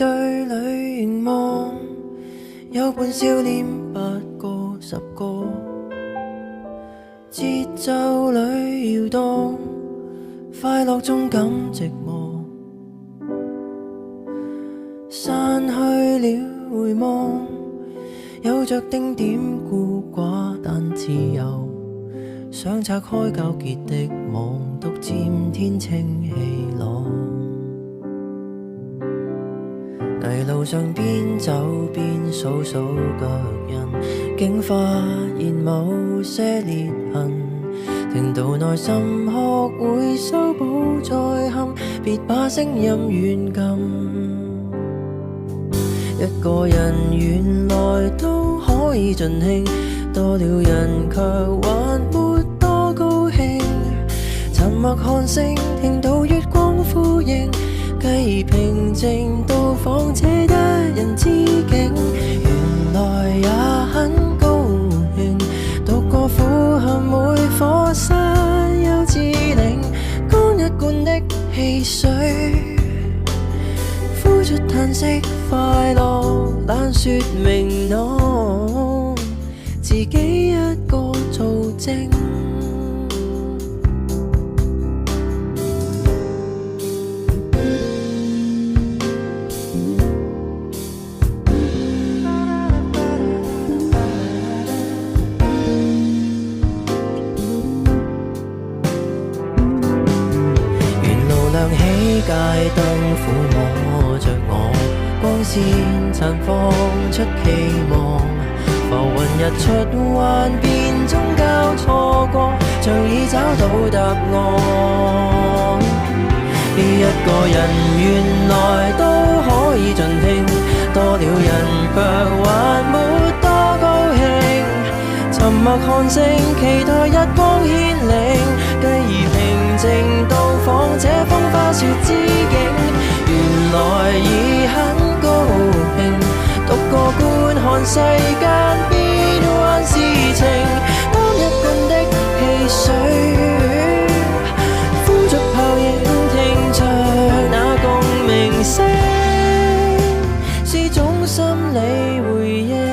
對裏凝望，有半笑臉8個10個，節奏裏搖動，快樂中感寂寞，散去了回望，有着丁點孤寡但自由，想拆開糾結的網，獨佔天清氣朗。泥路上邊走邊數數腳印，竟發現某些裂痕，聽到內心學會修補再陷，別把聲音軟禁。一個人原來都可以盡興，多了人卻還沒多高興。沉默看星，聽到月光呼應，繼而平靜到訪這一人之境。原來也很高興，讀過苦恨每課室幼稚靈，乾一罐的汽水，呼出嘆息，快樂懶說明朗，自己一個做證。亮起街燈撫摸着我，光線綻放出期望，浮雲日出幻變中交錯過，像已找到答案。一個人原來都可以盡興，多了人卻還沒多高興。沉默看星，期待日光牽領，繼而平靜到訪這風花雪之境。原來已很高興，獨個觀看世間變幻事情，當一罐的汽水，呼着泡影，聽着那共鳴聲，是種心理回應。